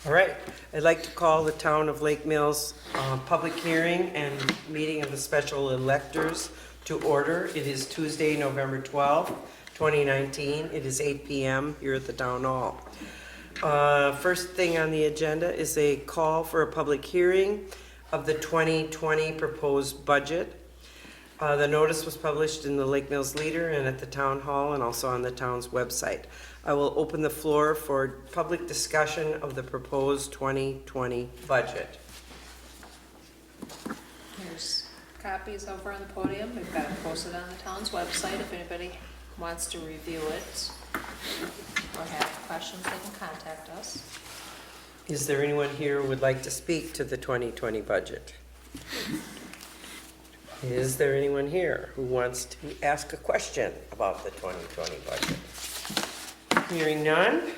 All right, I'd like to call the Town of Lake Mills public hearing and meeting of the special electors to order. It is Tuesday, November 12th, 2019. It is 8 p.m. here at the Town Hall. First thing on the agenda is a call for a public hearing of the 2020 proposed budget. The notice was published in the Lake Mills Leader and at the Town Hall and also on the town's website. I will open the floor for public discussion of the proposed 2020 budget. There's copies over on the podium. We've got it posted on the town's website. If anybody wants to review it or have questions, they can contact us. Is there anyone here who would like to speak to the 2020 budget? Is there anyone here who wants to ask a question about the 2020 budget? Hearing none,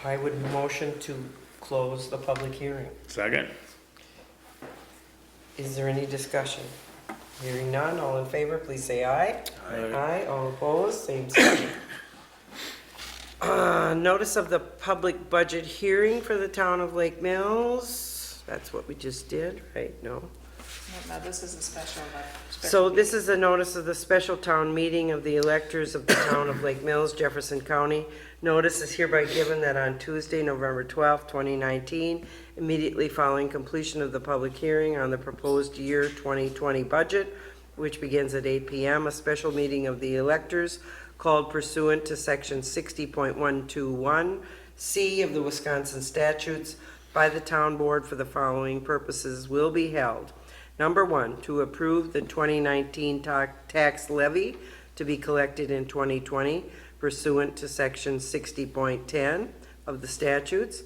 I would motion to close the public hearing. Second. Is there any discussion? Hearing none, all in favor, please say aye. Aye, all opposed, same sign. Notice of the public budget hearing for the Town of Lake Mills. That's what we just did, right? No? No, this is a special So this is a notice of the special town meeting of the electors of the Town of Lake Mills, Jefferson County. Notice is hereby given that on Tuesday, November 12th, 2019, immediately following completion of the public hearing on the proposed year 2020 budget, which begins at 8 p.m., a special meeting of the electors called pursuant to section 60.121C of the Wisconsin statutes by the town board for the following purposes will be held. Number one, to approve the 2019 tax levy to be collected in 2020 pursuant to section 60.10 of the statutes.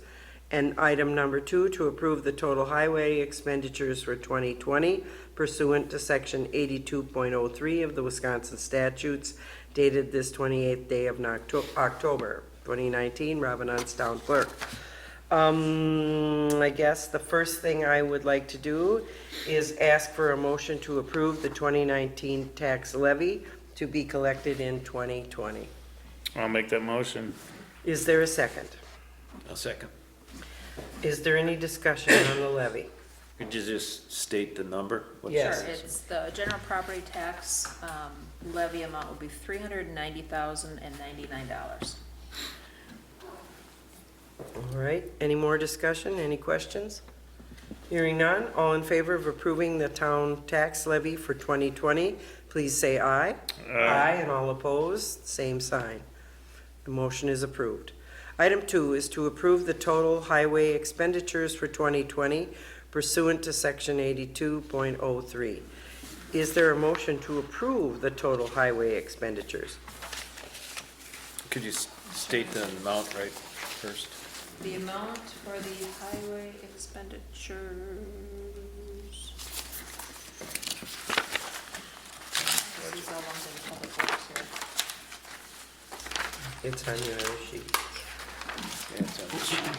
And item number two, to approve the total highway expenditures for 2020 pursuant to section 82.03 of the Wisconsin statutes dated this 28th day of October 2019. Robin Unst, Town Clerk. I guess the first thing I would like to do is ask for a motion to approve the 2019 tax levy to be collected in 2020. I'll make that motion. Is there a second? A second. Is there any discussion on the levy? Could you just state the number? What's Yes. Sure, it's the general property tax levy amount will be $390,099. All right, any more discussion, any questions? Hearing none, all in favor of approving the town tax levy for 2020, please say aye. Aye, and all opposed, same sign. The motion is approved. Item two is to approve the total highway expenditures for 2020 pursuant to section 82.03. Is there a motion to approve the total highway expenditures? Could you state the amount right first? The amount for the highway expenditures. These are ones in public works here. It's on your other sheet. Yeah, it's on the sheet.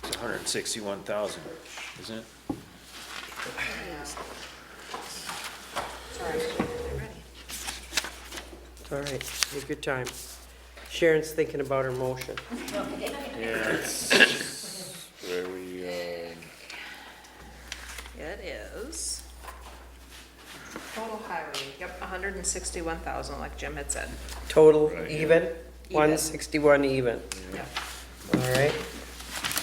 It's 161,000, isn't it? Sorry, they're ready. All right, take your time. Sharon's thinking about her motion. Yeah, it's where we, It is total highway, yep, 161,000, like Jim had said. Total Right. even? 161 even. Yep. All right.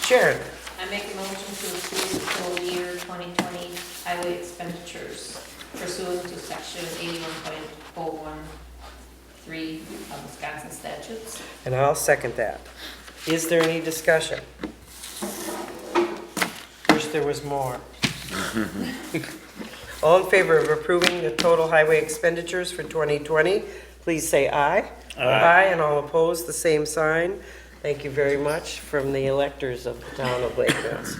Sharon, I make a motion to approve the full year 2020 highway expenditures pursuant to section 81.013 of Wisconsin statutes. and I'll second that. Is there any discussion? Wish there was more. All in favor of approving the total highway expenditures for 2020, please say aye. Aye, and all opposed, the same sign. Thank you very much from the electors of the Town of Lake Mills.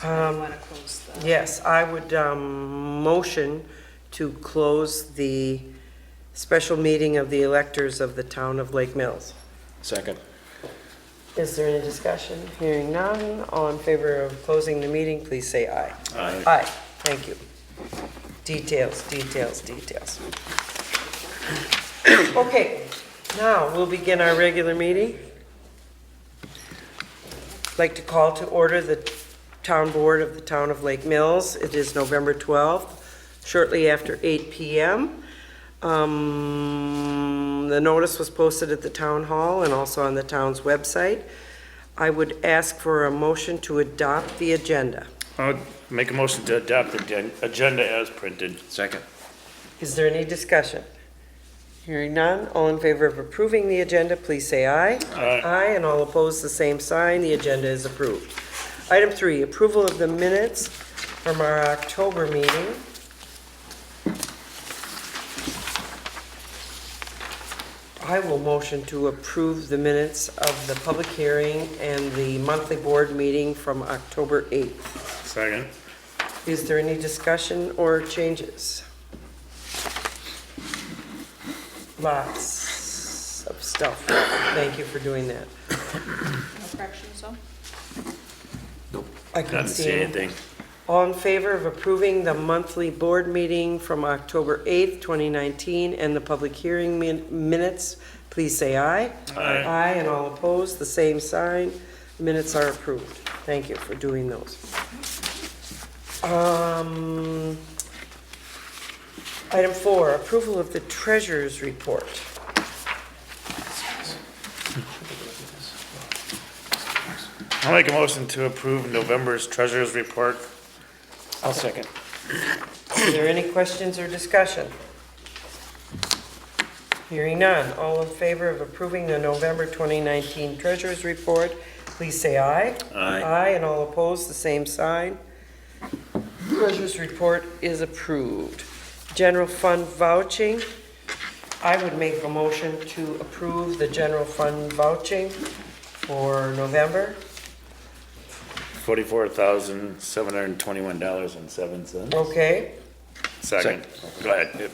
You want to close the. Yes, I would motion to close the special meeting of the electors of the Town of Lake Mills. Second. Is there any discussion? Hearing none, all in favor of closing the meeting, please say aye. Aye. Aye, thank you. Details, details, details. Okay, now we'll begin our regular meeting. I'd like to call to order the town board of the town of Lake Mills. It is November 12th, shortly after 8 p.m. The notice was posted at the town hall and also on the town's website. I would ask for a motion to adopt the agenda. I'll make a motion to adopt the agenda as printed. Second. Is there any discussion? Hearing none, all in favor of approving the agenda, please say aye. Aye. Aye, and all opposed, the same sign. The agenda is approved. Item 3, approval of the minutes from our October meeting. I will motion to approve the minutes of the public hearing and the monthly board meeting from October 8th. Second. Is there any discussion or changes? Lots of stuff. Thank you for doing that. No corrections, though? I couldn't Doesn't see anything. All in favor of approving the monthly board meeting from October 8th, 2019, and the public hearing minutes, please say aye. Aye. Aye, and all opposed, the same sign. Minutes are approved. Thank you for doing those. Item 4, approval of the treasurer's report. I'll make a motion to approve November's treasurer's report. I'll second. Is there any questions or discussion? Hearing none. All in favor of approving the November 2019 treasurer's report, please say aye. Aye. Aye, and all opposed, the same sign. Treasurer's report is approved. General fund vouching. I would make a motion to approve the general fund vouching for November. $44,721.07. Okay. Second. Go ahead.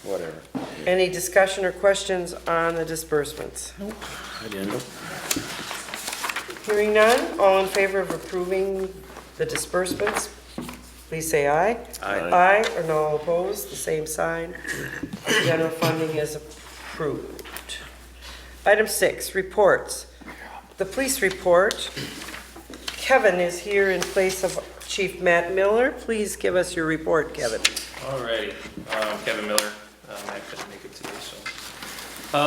Whatever. Any discussion or questions on the disbursements? I didn't. Hearing none, all in favor of approving the disbursements, please say aye. Aye. Aye, and all opposed, the same sign. General funding is approved. Item 6, reports. The police report. Kevin is here in place of Chief Matt Miller. Please give us your report, Kevin. Alrighty, Kevin Miller, I couldn't make it today, so.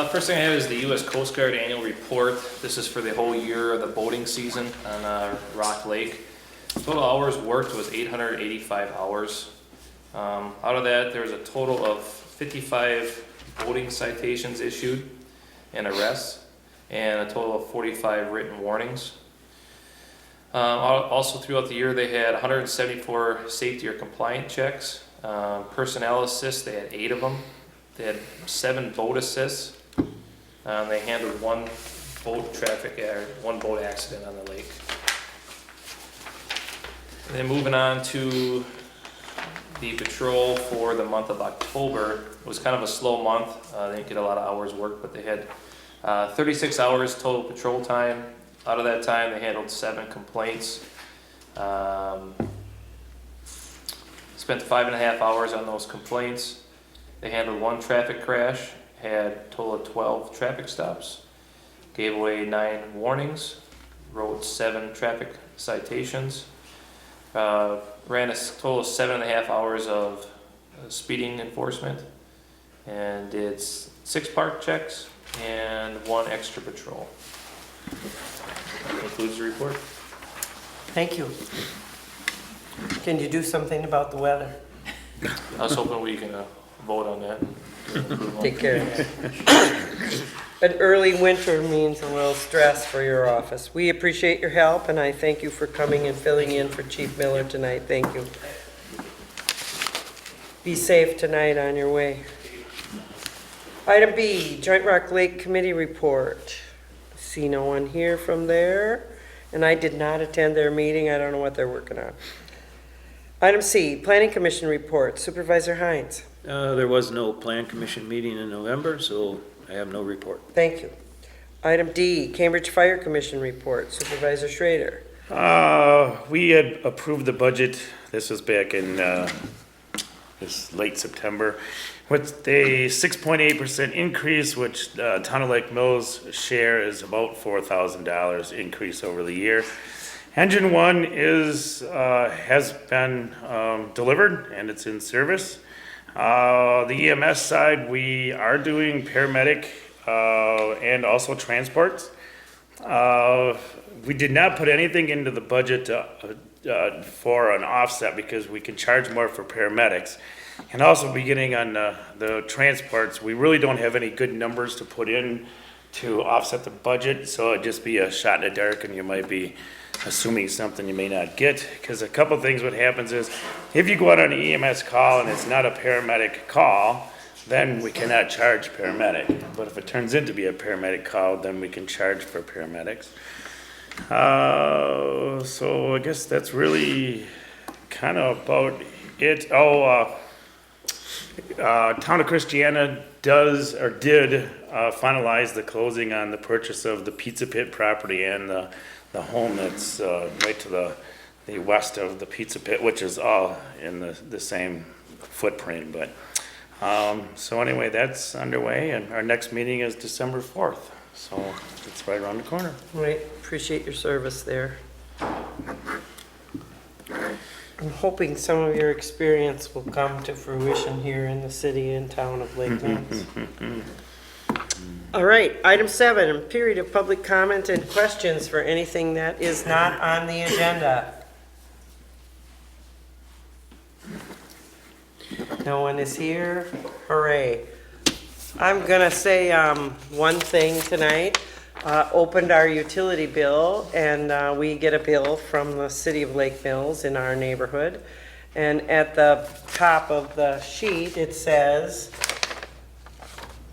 First thing I have is the U.S. Coast Guard Annual Report. This is for the whole year of the boating season on Rock Lake. Total hours worked was 885 hours. Out of that, there was a total of 55 boating citations issued and arrests, and a total of 45 written warnings. Also throughout the year, they had 174 safety or compliant checks. Personnel assists, they had 8 of them. They had 7 boat assists. They handled one boat accident on the lake. And then moving on to the patrol for the month of October. It was kind of a slow month. They didn't get a lot of hours worked, but they had 36 hours total patrol time. Out of that time, they handled 7 complaints. Spent 5.5 hours on those complaints. They handled 1 traffic crash, had a total of 12 traffic stops, gave away 9 warnings, wrote 7 traffic citations, ran a total of 7.5 hours of speeding enforcement, and did 6 park checks and 1 extra patrol. That concludes the report. Thank you. Can you do something about the weather? I was hoping we can vote on that. Take care of that. An early winter means a little stress for your office. We appreciate your help, and I thank you for coming and filling in for Chief Miller tonight. Thank you. Be safe tonight on your way. Item B, Joint Rock Lake Committee Report. See no one here from there, and I did not attend their meeting. I don't know what they're working on. Item C, Planning Commission Report. Supervisor Hines. There was no plan commission meeting in November, so I have no report. Thank you. Item D, Cambridge Fire Commission Report. Supervisor Schrader. We had approved the budget. This was back in this late September, with a 6.8% increase, which Town of Lake Mills share is about $4,000 increase over the year. Engine one has been delivered and it's in service. The EMS side, we are doing paramedic and also transports. We did not put anything into the budget for an offset because we can charge more for paramedics. And also beginning on the transports, we really don't have any good numbers to put in to offset the budget, so it'd just be a shot in the dark and you might be assuming something you may not get. Because a couple things what happens is, if you go out on an EMS call and it's not a paramedic call, then we cannot charge paramedic. But if it turns into be a paramedic call, then we can charge for paramedics. So I guess that's really kind of about it. Town of Christiana did finalize the closing on the purchase of the Pizza Pit property and the home that's right to the west of the Pizza Pit, which is all in the same footprint. But so anyway, that's underway, and our next meeting is December 4th. So it's right around the corner. Right, appreciate your service there. I'm hoping some of your experience will come to fruition here in the city and town of Lake Mills. All right, item 7, period of public comment and questions for anything that is not on the agenda. No one is here? Hooray. I'm gonna say one thing tonight. Opened our utility bill, and we get a bill from the city of Lake Mills in our neighborhood. And at the top of the sheet, it says,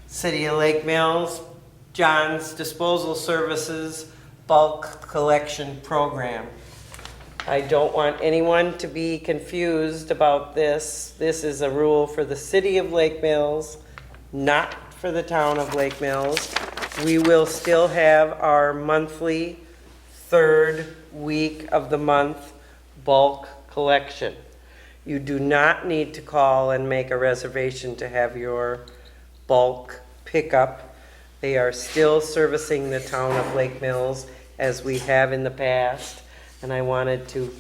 City of Lake Mills, John's Disposal Services Bulk Collection Program. I don't want anyone to be confused about this. This is a rule for the city of Lake Mills, not for the town of Lake Mills. We will still have our monthly third week of the month bulk collection. You do not need to call and make a reservation to have your bulk pickup. They are still servicing the town of Lake Mills as we have in the past, and I wanted to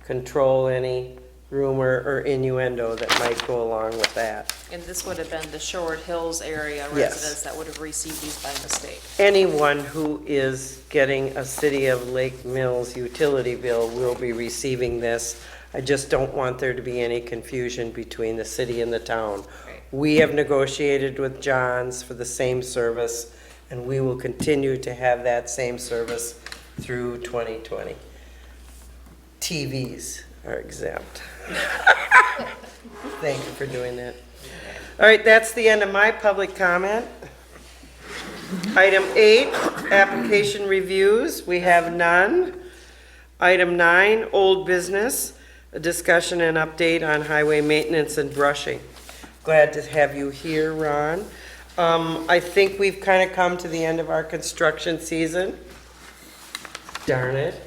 control any rumor or innuendo that might go along with that. And this would have been the Short Hills area Yes. residents that would have received these by mistake. Anyone who is getting a City of Lake Mills utility bill will be receiving this. I just don't want there to be any confusion between the city and the town. Right. We have negotiated with John's for the same service, and we will continue to have that same service through 2020. TVs are exempt. Thank you for doing that. All right, that's the end of my public comment. Item 8, application reviews, we have none. Item 9, old business, a discussion and update on highway maintenance and brushing. Glad to have you here, Ron. I think we've kind of come to the end of our construction season. Darn it.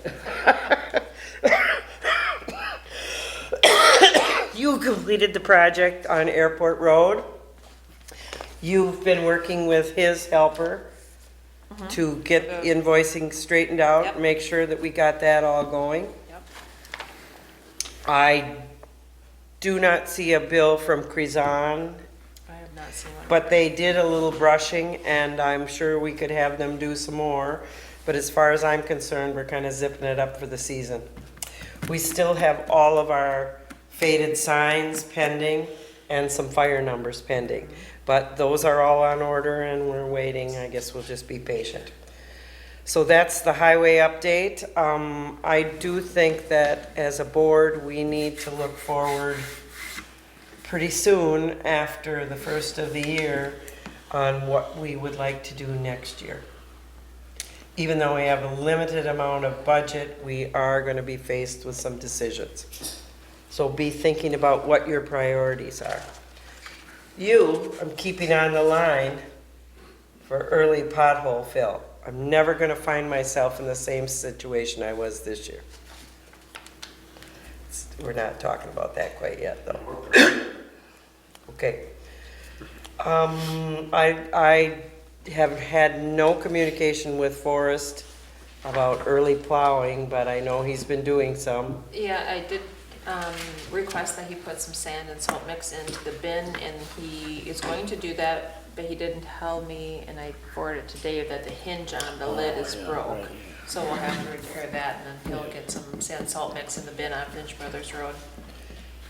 You completed the project on Airport Road. You've been working with his helper to get invoicing straightened out, Yep. make sure that we got that all going. Yep. I do not see a bill from Crizan, I have not seen one. but they did a little brushing, and I'm sure we could have them do some more. But as far as I'm concerned, we're kind of zipping it up for the season. We still have all of our faded signs pending and some fire numbers pending. But those are all on order and we're waiting. I guess we'll just be patient. So that's the highway update. I do think that as a board, we need to look forward pretty soon after the first of the year on what we would like to do next year. Even though we have a limited amount of budget, we are going to be faced with some decisions. So be thinking about what your priorities are. I'm keeping on the line for early pothole fill. I'm never going to find myself in the same situation I was this year. We're not talking about that quite yet, though. Okay. I have had no communication with Forrest about early plowing, but I know he's been doing some. Yeah, I did request that he put some sand and salt mix into the bin, and he is going to do that, but he didn't tell me, and I forwarded to Dave, that the hinge on the lid is broke. So we'll have to repair that, and then he'll get some sand and salt mix in the bin on Finch Brothers Road.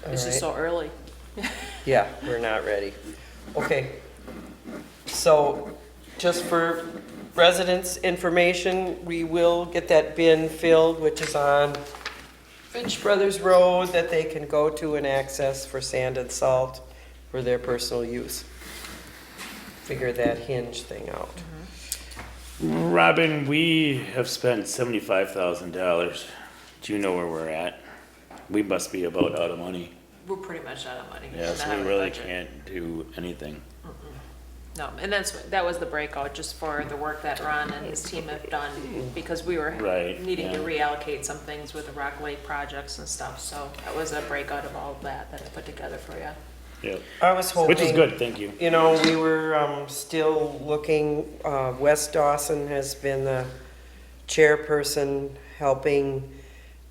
It's just so early. Yeah, we're not ready. Okay. So, just for residents' information, we will get that bin filled, which is on Finch Brothers Road, that they can go to and access for sand and salt for their personal use. Figure that hinge thing out. Robin, we have spent $75,000. Do you know where we're at? We must be about out of money. We're pretty much out of money. Yeah, We're so not we having a really budget. can't do anything. No, and that was the breakout, just for the work that Ron and his team have done, because we were Right, needing to yeah. reallocate some things with the Rock Lake projects and stuff, so that was a breakout of all of that I put together for you. Yep. I was hoping. Which is good, thank you. You know, we were still looking, Wes Dawson has been the chairperson helping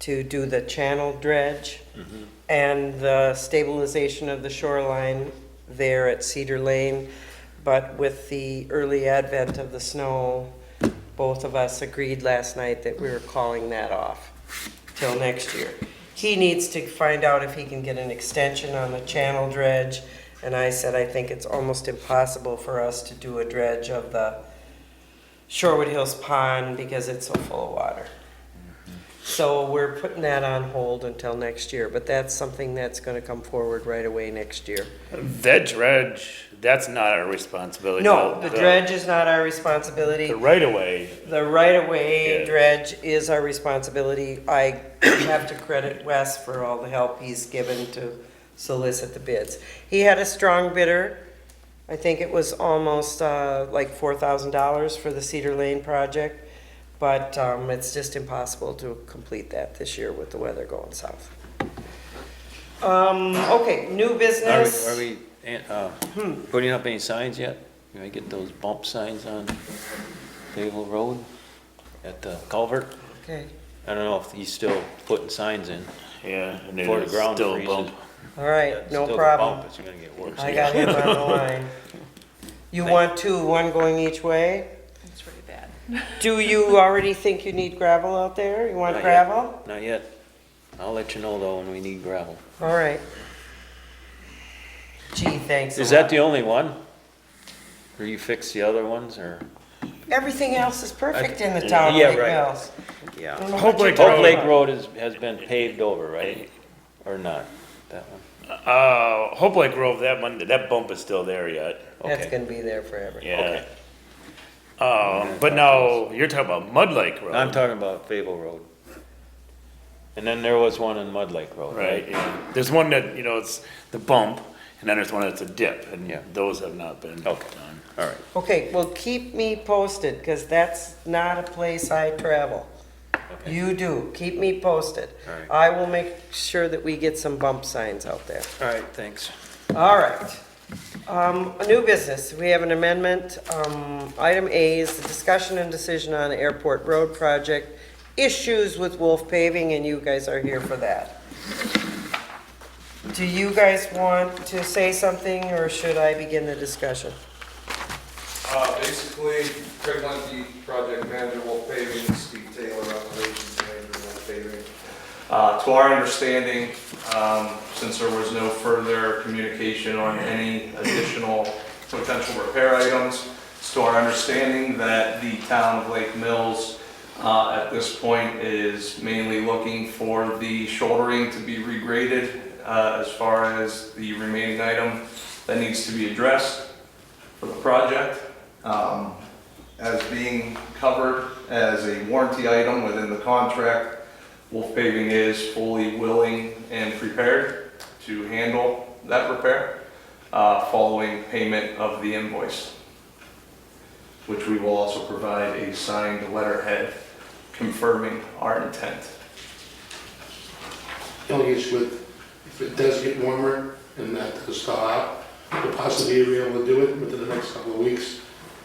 to do the channel dredge and the stabilization of the shoreline there at Cedar Lane. But with the early advent of the snow, both of us agreed last night that we were calling that off till next year. He needs to find out if he can get an extension on the channel dredge. And I said, I think it's almost impossible for us to do a dredge of the Shorewood Hills Pond because it's so full of water. So we're putting that on hold until next year, but that's something that's gonna come forward right away next year. That dredge, that's not our responsibility. No, the dredge is not our responsibility. The right of way, The right-of-way Yeah. dredge is our responsibility. I have to credit Wes for all the help he's given to solicit the bids. He had a strong bidder. I think it was almost like $4,000 for the Cedar Lane project. But it's just impossible to complete that this year with the weather going south. Okay, new business. Are we putting up any signs yet? Can I get those bump signs on Fayetteville Road at the culvert? Okay, I don't know if he's still putting signs in. yeah. And Before the it's ground still a freezes. bump. all right, It's no still the problem. bump, It's gonna get worse. I got him on the line. You want two, one going each way? It's pretty bad. Do you already think you need gravel out there? You want Not yet. gravel? Not yet. I'll let you know though when we need gravel. All right. Gee, thanks a Is that lot. the only one? Or you fix the other ones or? Everything else is perfect in the town of Yeah, Lake right. Mills. I Yeah. don't know Hope what you're Lake talking Hope Lake about. Road has been paved over, right? Or not? That one? Hope Lake Grove, that bump is still there yet. That's Okay. gonna be there forever. Yeah. Okay. But now, you're talking about Mud Lake Road. I'm talking about Fayetteville Road. And then there was one on Mud Lake Road, Right, right? yeah. There's one that, it's the bump, and then there's one that's a dip, and Yeah. those have not been done. Okay. All right. Okay, well, keep me posted, because that's not a place I travel. Okay. You do, keep me posted. All right. I will make sure that we get some bump signs out there. All right, thanks. All right. A new business, we have an amendment. Item A is the discussion and decision on the Airport Road project, issues with Wolf Paving, and you guys are here for that. Do you guys want to say something, or should I begin the discussion? Basically, Craig Lemke, project manager, Wolf Paving, Steve Taylor, operations manager, Wolf Paving. To our understanding, since there was no further communication on any additional potential repair items, it's to our understanding that the town of Lake Mills, at this point, is mainly looking for the shouldering to be regraded, as far as the remaining item that needs to be addressed for the project. As being covered as a warranty item within the contract, Wolf Paving is fully willing and prepared to handle that repair following payment of the invoice, which we will also provide a signed letterhead confirming our intent. The only issue with, if it does get warmer and that does thaw out, we'll possibly be able to do it within the next couple of weeks.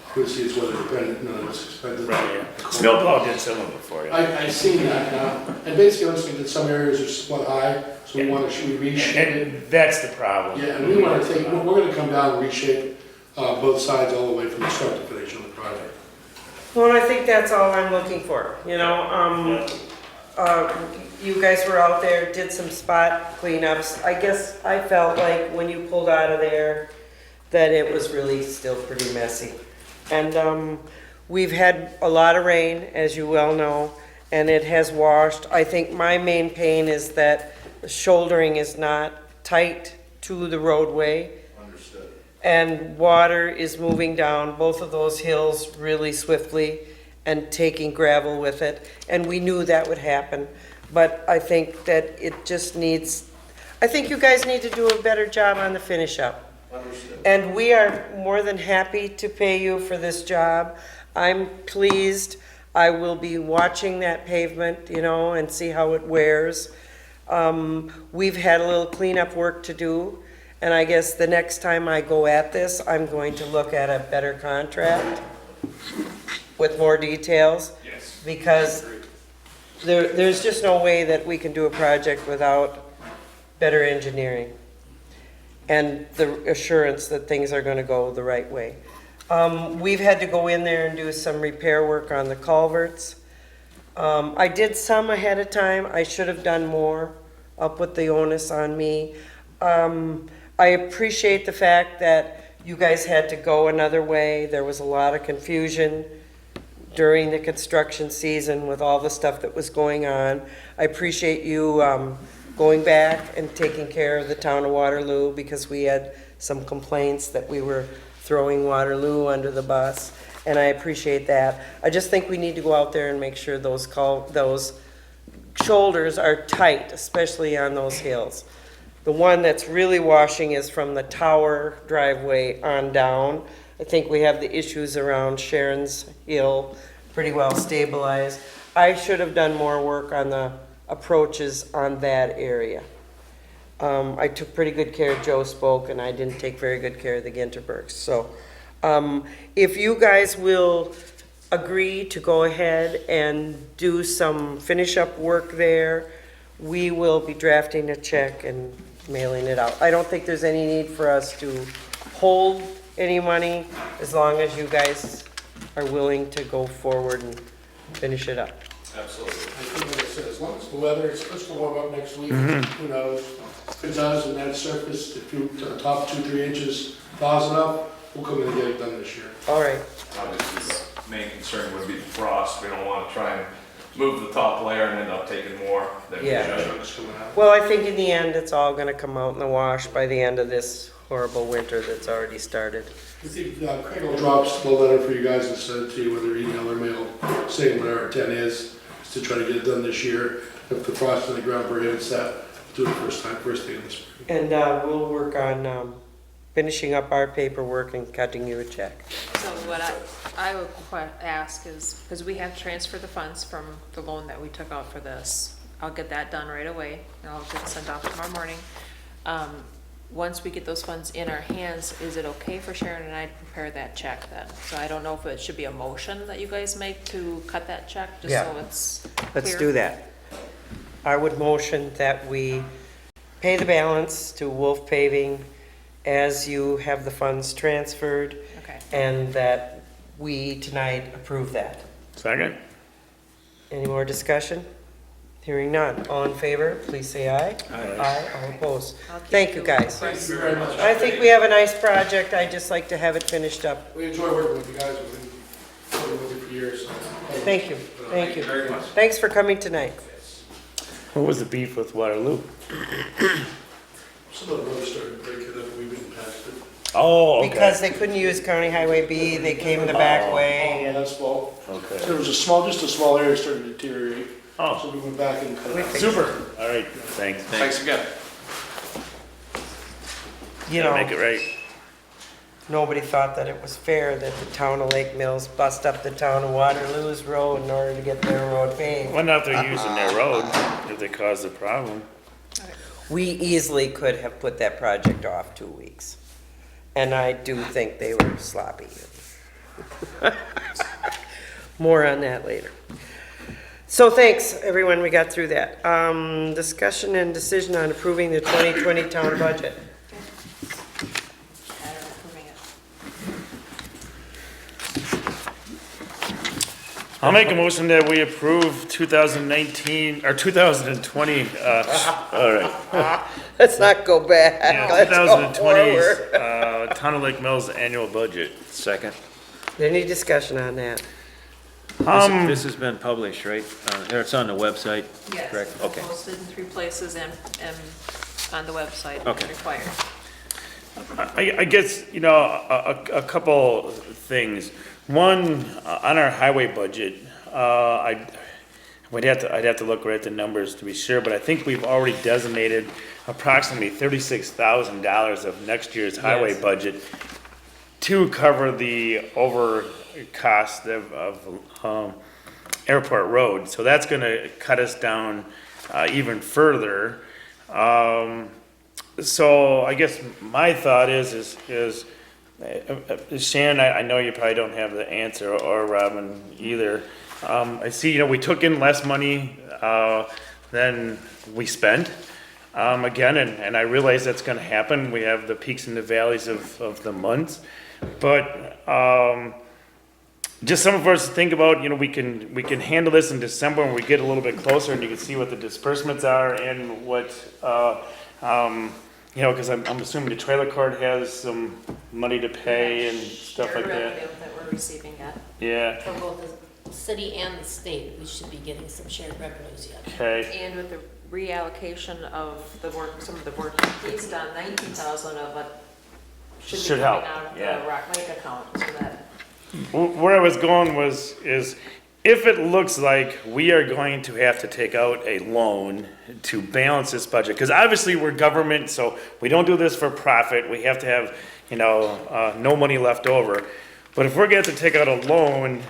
Obviously, it's weather dependent, none of us expected. Right, yeah. Snowplow did some of it for you. I seen that now, and basically, I'm saying that some areas are split high, so we want to reshape it. And that's the problem. Yeah, and we want to take, we're going to come down and reshape both sides all the way from the start to finish on the project. Well, and I think that's all I'm looking for, you know, you guys were out there, did some spot cleanups. I guess I felt like when you pulled out of there, that it was really still pretty messy. And, we've had a lot of rain, as you well know, and it has washed. I think my main pain is that the shouldering is not tight to the roadway. Understood. And water is moving down both of those hills really swiftly and taking gravel with it. And we knew that would happen, but I think that it just needs, I think you guys need to do a better job on the finish up. Understood. And we are more than happy to pay you for this job. I'm pleased. I will be watching that pavement, you know, and see how it wears. We've had a little cleanup work to do. And I guess the next time I go at this, I'm going to look at a better contract with more details. Yes. Because there's just no way that we can do a project without better engineering and the assurance that things are gonna go the right way. We've had to go in there and do some repair work on the culverts. I did some ahead of time. I should have done more. I'll put the onus on me. I appreciate the fact that you guys had to go another way. There was a lot of confusion during the construction season with all the stuff that was going on. I appreciate you going back and taking care of the town of Waterloo because we had some complaints that we were throwing Waterloo under the bus, and I appreciate that. I just think we need to go out there and make sure those shoulders are tight, especially on those hills. The one that's really washing is from the tower driveway on down. I think we have the issues around Sharon's Hill pretty well stabilized. I should have done more work on the approaches on that area. I took pretty good care, Joe spoke, and I didn't take very good care of the Ginterbergs. So if you guys will agree to go ahead and do some finish up work there, we will be drafting a check and mailing it out. I don't think there's any need for us to hold any money as long as you guys are willing to go forward and finish it up. Absolutely. I think, like I said, as long as the weather is supposed to warm up next week, who knows? If it does, and that surface, if you top 2-3 inches thaws enough, we'll come in and get it done this year. All right. Obviously, the main concern would be the frost. We don't want to try and move the top layer and end up taking more than we Yeah. should. It's coming out. Well, I think in the end, it's all gonna come out in the wash by the end of this horrible winter that's already started. I think Craig will drop a letter for you guys and send it to you, whether email or mail, saying what our intent is to try to get it done this year. If the frost on the ground prohibits that, do it first thing in the spring. And we'll work on finishing up our paperwork and cutting you a check. So what I would ask is, because we have transferred the funds from the loan that we took out for this, I'll get that done right away, and I'll get it sent off tomorrow morning. Once we get those funds in our hands, is it okay for Sharon and I to prepare that check then? So I don't know if it should be a motion that you guys make to cut that check, just Yeah. so it's Let's clear? do that. I would motion that we pay the balance to Wolf Paving as you have the funds transferred, Okay. and that we tonight approve that. Second? Any more discussion? Hearing none. All in favor, please say aye. Aye, all opposed. I'll keep Thank you, guys. Thank you very much. I think we have a nice project. I'd just like to have it finished up. We enjoy working with you guys. We've been working with you for years. So. Thank you, thank you. Very much. Thanks for coming tonight. What was the beef with Waterloo? Some of the roads started breaking up and we've been past it. Oh, okay. Because they couldn't use County Highway B, they came the back way. Oh, that's fault. Okay. There was just a small area that started to deteriorate. Oh, So we went back and cut it out. super. All right, thanks. Thanks again. You Gotta know, make it right. nobody thought that it was fair that the town of Lake Mills bust up the town of Waterloo's road in order to get their road paved. Well, not if they're using their road, if they cause the problem. We easily could have put that project off 2 weeks. And I do think they were sloppy. More on that later. So thanks, everyone, we got through that. Discussion and decision on approving the 2020 town budget. Matter of approving it. I'll make a motion that we approve 2019, or 2020, all right. Let's not go back, Yeah, let's go 2020's, forward. Town of Lake Mills annual budget. Second. Any discussion on that? This has been published, right? It's on the website, Yes, correct? it's Okay. posted in 3 places and on the website, Okay. required. I guess, you know, a couple things. One, on our highway budget, I'd have to look right at the numbers to be sure, but I think we've already designated approximately $36,000 of next year's highway Yes. budget to cover the over cost of Airport Road. So that's gonna cut us down even further. So I guess my thought is Shannon, I know you probably don't have the answer, or Robin either. I see, you know, we took in less money than we spent. Again, and I realize that's gonna happen. We have the peaks and the valleys of the months. But just some of us think about, you know, we can handle this in December when we get a little bit closer and you can see what the disbursements are and what, you know, because I'm assuming the trailer court has some money to pay and stuff like Shared that. revenue that we're receiving yet. Yeah, For both the city and the state, we should be getting some shared revenues yet. okay, And with the reallocation of the work, some of the work he's done, 19,000 of it should be Should coming help, out of yeah. the Rock Lake account, so that, where I was going is if it looks like we are going to have to take out a loan to balance this budget, because obviously we're government, so we don't do this for profit, we have to have, you know, no money left over. But if we're going to take out a loan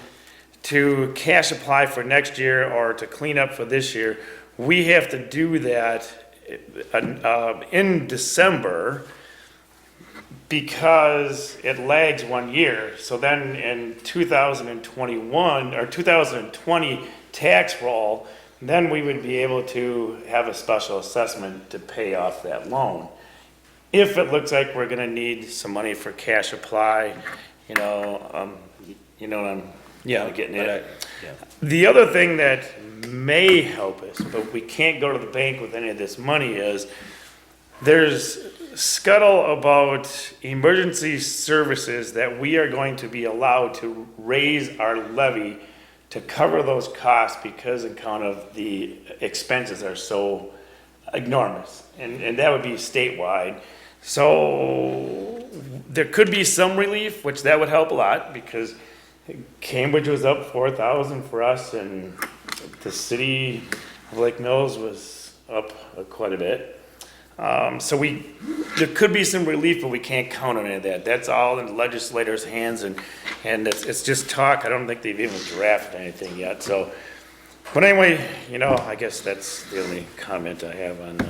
to cash apply for next year or to clean up for this year, we have to do that in December, because it lags 1 year. So then in 2021 or 2020 tax roll, then we would be able to have a special assessment to pay off that loan. If it looks like we're gonna need some money for cash apply, you know what I'm getting but at. yeah. The other thing that may help us, but we can't go to the bank with any of this money, is there's scuttle about emergency services that we are going to be allowed to raise our levy to cover those costs because on account of the expenses are so enormous. And that would be statewide. So there could be some relief, which that would help a lot, because Cambridge was up 4,000 for us and the city of Lake Mills was up quite a bit. So there could be some relief, but we can't count on any of that. That's all in the legislators' hands, and it's just talk. I don't think they've even drafted anything yet, so. But anyway, you know, I guess that's the only comment I have on the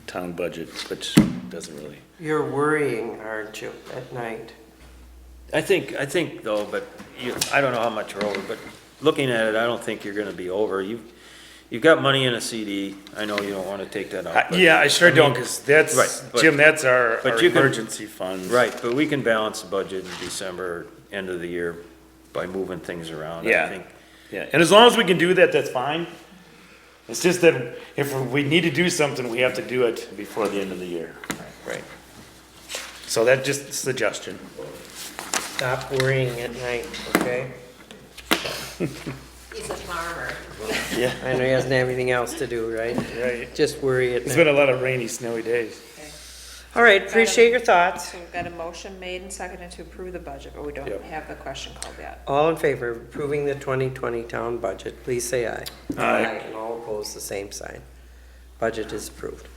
town budget, which doesn't really. You're worrying, aren't you, at night? I think though, but I don't know how much you're over, but looking at it, I don't think you're gonna be over. You've got money in a CD. I know you don't wanna take that out. but- Yeah, I sure mean, don't, because that's, right, but- Jim, that's our but you can- emergency funds. Right, but we can balance the budget in December, end of the year, by moving things around, I Yeah. think. Yeah, and as long as we can do that, that's fine. It's just that if we need to do something, we have to do it before the end of the year. Right. So that's just a suggestion. Stop worrying at night, okay? He's a farmer. Yeah. I know he doesn't have anything else to do, right? Right. Just worry at It's night. been a lot of rainy, snowy days. okay. All right, appreciate your thoughts. So we've got a motion made and seconded to approve the budget, but we don't Yep. have the question called yet. All in favor of approving the 2020 town budget, please say aye. Aye. And all opposed, the same sign. Budget is approved.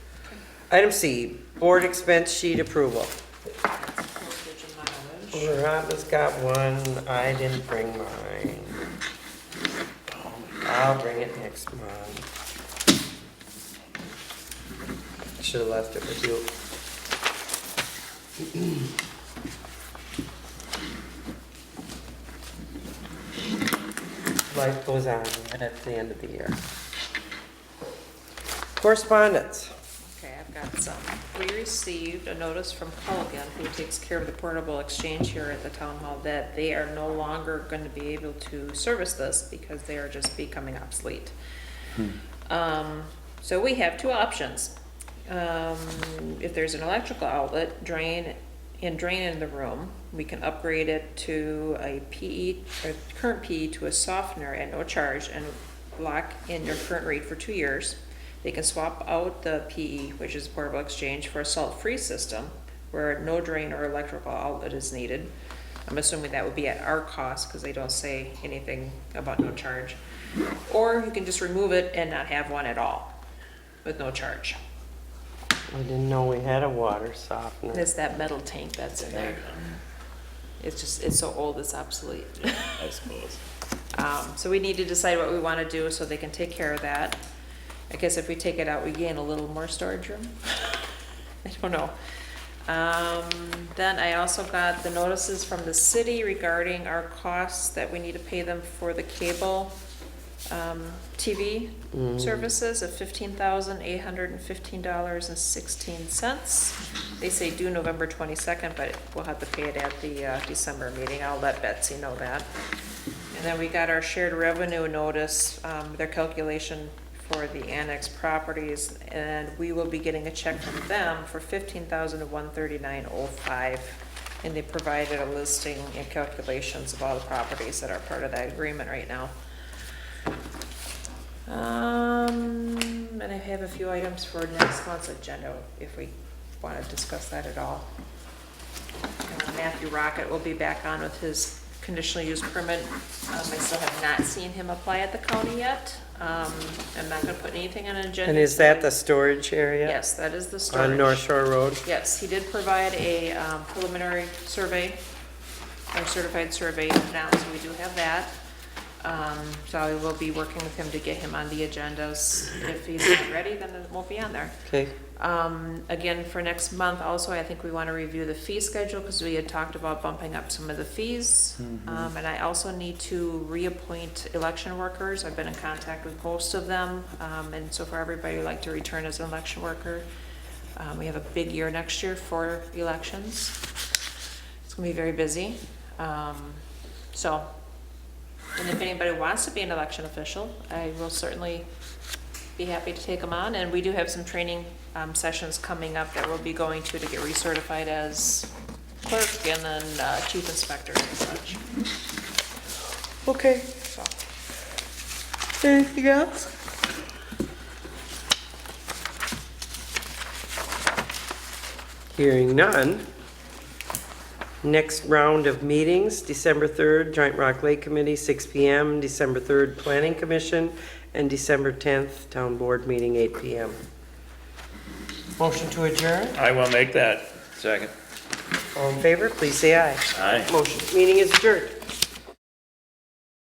Item C, board expense sheet approval. Postage and mileage. Robin's got one, I didn't bring mine. I'll bring it next month. Should've left it with you. life goes on at the end of the year. Correspondence. Okay, I've got some. We received a notice from Culligan, who takes care of the portable exchange here at the town hall, that they are no longer going to be able to service this because they are just becoming obsolete. So we have two options. If there's an electrical outlet, drain in the room, we can upgrade it to a PE, or current PE to a softener at no charge and lock in your current rate for 2 years. They can swap out the PE, which is portable exchange, for a salt-free system where no drain or electrical outlet is needed. I'm assuming that would be at our cost because they don't say anything about no charge. Or you can just remove it and not have one at all with no charge. I didn't know we had a water softener. It's that metal tank that's in there. It's so old, it's obsolete. I suppose. So we need to decide what we want to do so they can take care of that. I guess if we take it out, we gain a little more storage room. I don't know. Then I also got the notices from the city regarding our costs that we need to pay them for the cable TV services of $15,815.16. They say due November 22nd, but we'll have to pay it at the December meeting. I'll let Betsy know that. And then we got our shared revenue notice, their calculation for the annex properties, and we will be getting a check from them for $15,139.05. And they provided a listing and calculations of all the properties that are part of that agreement right now. And I have a few items for next month's agenda if we want to discuss that at all. Matthew Rocket will be back on with his conditional use permit. I still have not seen him apply at the county yet. I'm not gonna put anything on an agenda. And is that the storage area? Yes, that is the storage. On North Shore Road? Yes, he did provide a preliminary survey, or certified survey now, so we do have that. So I will be working with him to get him on the agendas. If he's not ready, then it won't be on there. Okay. Again, for next month also, I think we want to review the fee schedule because we had talked about bumping up some of the fees. And I also need to reappoint election workers. I've been in contact with most of them. And so far, everybody would like to return as an election worker. We have a big year next year for elections. It's gonna be very busy. And if anybody wants to be an election official, I will certainly be happy to take them on. And we do have some training sessions coming up that we'll be going to get recertified as clerk and then chief inspectors and such. Okay. So, Anything else? Hearing none. Next round of meetings, December 3rd, Joint Rock Lake Committee, 6 PM, December 3rd, Planning Commission, and December 10th, Town Board meeting, 8 PM. Motion to adjourn? I will make that. Second. All in favor, please say aye. Aye. Motion, meeting is adjourned.